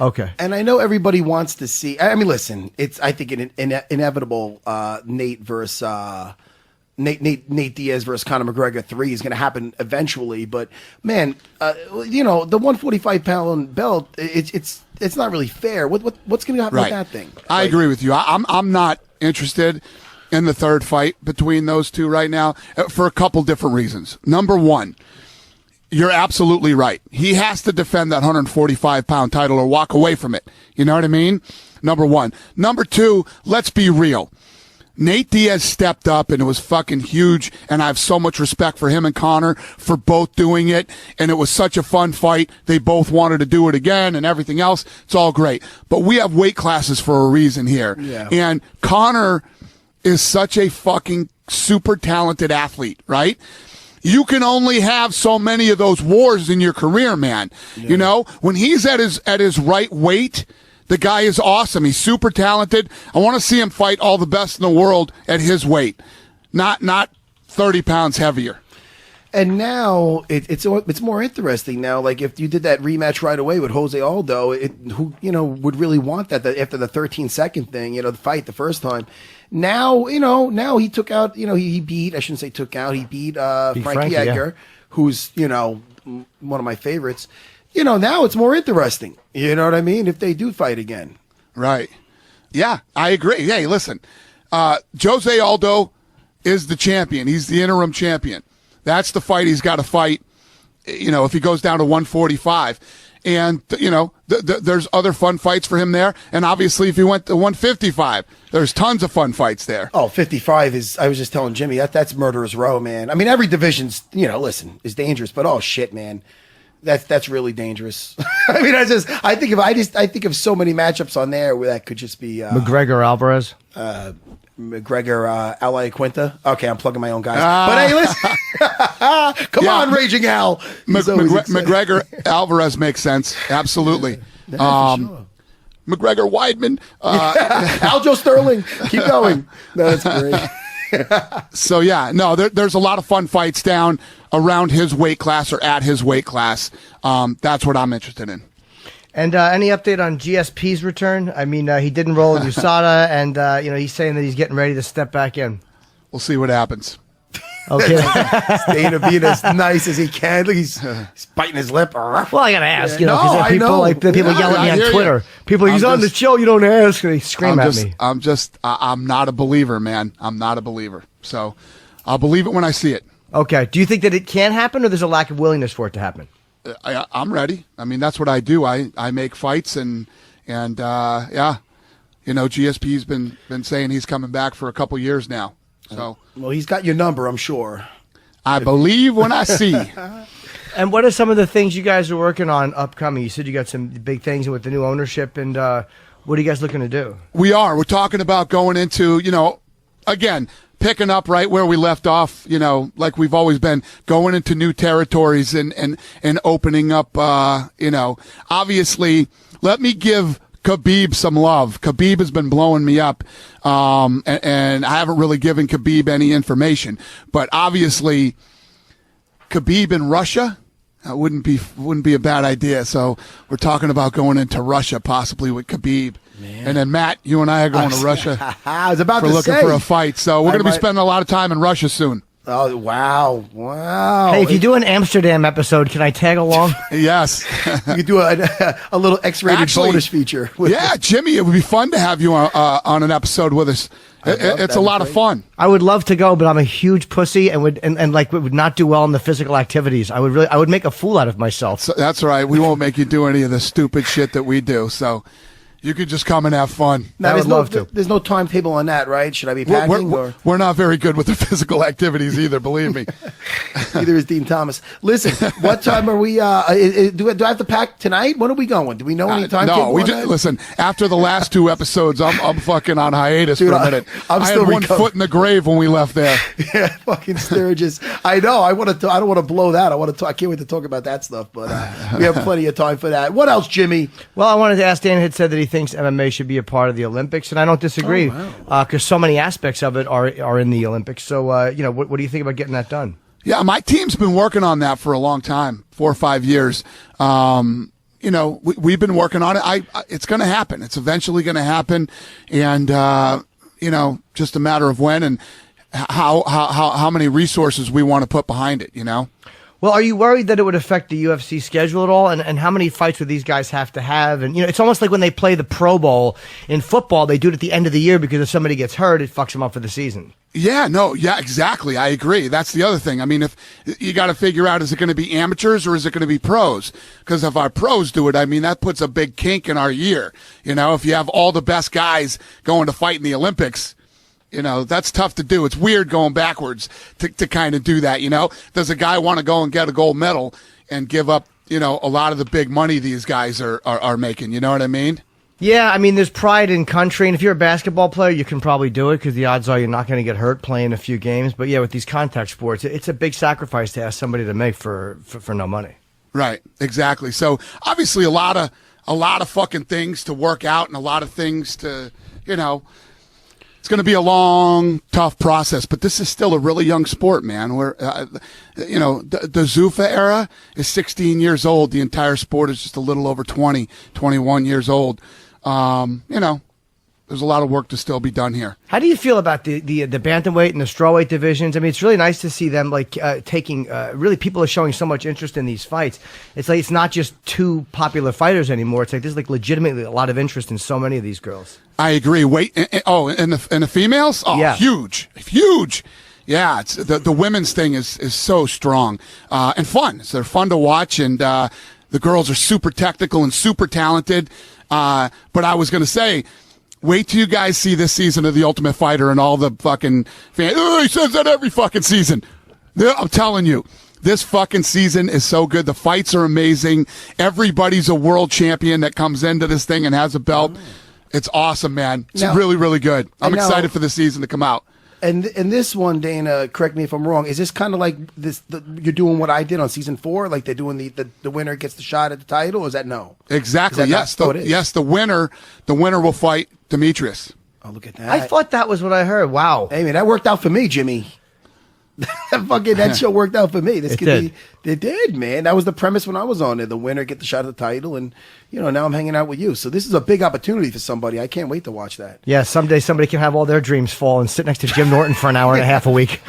Okay. And I know everybody wants to see. I mean, listen, I think an inevitable Nate Diaz versus Conor McGregor 3 is going to happen eventually. But man, the 145-pound belt, it's not really fair. What's going to happen with that thing? I agree with you. I'm not interested in the third fight between those two right now for a couple different reasons. Number one, you're absolutely right. He has to defend that 145-pound title or walk away from it. You know what I mean? Number one. Number two, let's be real. Nate Diaz stepped up, and it was fucking huge, and I have so much respect for him and Conor for both doing it, and it was such a fun fight. They both wanted to do it again and everything else. It's all great. But we have weight classes for a reason here. Yeah. And Conor is such a fucking super talented athlete, right? You can only have so many of those wars in your career, man. Yeah. You know, when he's at his right weight, the guy is awesome. He's super talented. I want to see him fight all the best in the world at his weight, not 30 pounds heavier. And now it's more interesting now. Like if you did that rematch right away with Jose Aldo, who would really want that after the 13-second thing, the fight the first time. Now he took out, he beat. I shouldn't say took out. He beat Frankie Edgar, who's one of my favorites. Now it's more interesting. You know what I mean? If they do fight again, right? Yeah, I agree. Hey, listen, Jose Aldo is the champion. He's the interim champion. That's the fight he's got to fight, if he goes down to 145. And, there's other fun fights for him there. And obviously, if he went to 155, there's tons of fun fights there. Oh, 55 is, I was just telling Jimmy, that's murderer's row, man. I mean, every division's, is dangerous. But, oh, shit, man. That's really dangerous. I mean, I think of so many matchups on there where that could just be McGregor Alvarez. McGregor, Ally Quinta. Okay, I'm plugging my own guys. But hey, listen. Come on, Raging Al. McGregor Alvarez makes sense. Absolutely. Sure. McGregor Weidman. Aljo Sterling. Keep going. No, that's great. So, yeah, no, there's a lot of fun fights down around his weight class or at his weight class. That's what I'm interested in. And any update on GSP's return? I mean, he didn't roll with USADA, and he's saying that he's getting ready to step back in. We'll see what happens. Okay. Staying to being as nice as he can. Look, he's biting his lip. Well, I gotta ask, because people yell at me on Twitter. People, he's on the show, you don't ask. They scream at me. I'm not a believer, man. I'm not a believer. So I'll believe it when I see it. Okay. Do you think that it can happen, or there's a lack of willingness for it to happen? I'm ready. I mean, that's what I do. I make fights and GSP's been saying he's coming back for a couple years now. So well, he's got your number, I'm sure. I believe when I see. And what are some of the things you guys are working on upcoming? You said you got some big things with the new ownership, and what are you guys looking to do? We're talking about going into, again, picking up right where we left off, like we've always been, going into new territories and opening up, obviously, let me give Khabib some love. Khabib has been blowing me up, and I haven't really given Khabib any information. But obviously, Khabib in Russia, that wouldn't be a bad idea. So we're talking about going into Russia possibly with Khabib. Man. And then Matt, you and I are going to Russia. I was about to looking for a fight. So we're going to be spending a lot of time in Russia soon. Oh, wow. Hey, if you do an Amsterdam episode, can I tag along? Yes. You could do a little X-rated bonus feature. Yeah, Jimmy, it would be fun to have you on an episode with us. It's a lot of fun. I would love to go, but I'm a huge pussy and would not do well in the physical activities. I would make a fool out of myself. So that's right. We won't make you do any of the stupid shit that we do. So you could just come and have fun. I would love to. There's no timetable on that, right? Should I be packing? We're not very good with the physical activities either, believe me. Neither is Dean Thomas. Listen, what time are we? Do I have to pack tonight? When are we going? Do we know any time? No, listen, after the last two episodes, I'm fucking on hiatus for a minute. I had one foot in the grave when we left there. Yeah, fucking Sturgis. I know. I don't want to blow that. I can't wait to talk about that stuff, but we have plenty of time for that. What else, Jimmy? Well, I wanted to ask, Dan had said that he thinks MMA should be a part of the Olympics, and I don't disagree because so many aspects of it are in the Olympics. So, what do you think about getting that done? Yeah, my team's been working on that for a long time, 4 or 5 years. we've been working on it. It's going to happen. It's eventually going to happen, and just a matter of when and how many resources we want to put behind it. Well, are you worried that it would affect the UFC schedule at all? And how many fights would these guys have to have? And, it's almost like when they play the Pro Bowl in football, they do it at the end of the year because if somebody gets hurt, it fucks them up for the season. Yeah, exactly. I agree. That's the other thing. I mean, if you got to figure out, is it going to be amateurs or is it going to be pros? Because if our pros do it, I mean, that puts a big kink in our year. If you have all the best guys going to fight in the Olympics, that's tough to do. It's weird going backwards to kind of do that. Does a guy want to go and get a gold medal and give up, a lot of the big money these guys are making? You know what I mean? Yeah, I mean, there's pride in country, and if you're a basketball player, you can probably do it because the odds are you're not going to get hurt playing a few games. But yeah, with these contact sports, it's a big sacrifice to ask somebody to make for no money. Right, exactly. So obviously, a lot of fucking things to work out, and a lot of things to, it's going to be a long, tough process. But this is still a really young sport, man. Where the Zuffa era is 16 years old. The entire sport is just a little over 20, 21 years old. There's a lot of work to still be done here. How do you feel about the bantamweight and the strawweight divisions? I mean, it's really nice to see them taking. Really, people are showing so much interest in these fights. It's like it's not just two popular fighters anymore. It's like there's legitimately a lot of interest in so many of these girls. I agree. And the females? Oh, yeah. Huge. Yeah, it's the women's thing is so strong and fun. So they're fun to watch, and the girls are super technical and super talented. But I was going to say, wait till you guys see this season of The Ultimate Fighter and all the fucking fans. Oh, he says that every fucking season. I'm telling you, this fucking season is so good. The fights are amazing. Everybody's a world champion that comes into this thing and has a belt. It's awesome, man. It's really, really good. I'm excited for the season to come out. And this one, Dana, correct me if I'm wrong, is this kind of like this? You're doing what I did on season 4, like they're doing the winner gets the shot at the title. Or is that no? Exactly. Yes. The winner will fight Demetrius. Oh, look at that! I thought that was what I heard. Wow. Hey man, that worked out for me, Jimmy. That show worked out for me. It did, man. That was the premise when I was on there. The winner get the shot at the title, and now I'm hanging out with you. So this is a big opportunity for somebody. I can't wait to watch that. Yeah, someday somebody can have all their dreams fall and sit next to Jim Norton for an hour and a half a week.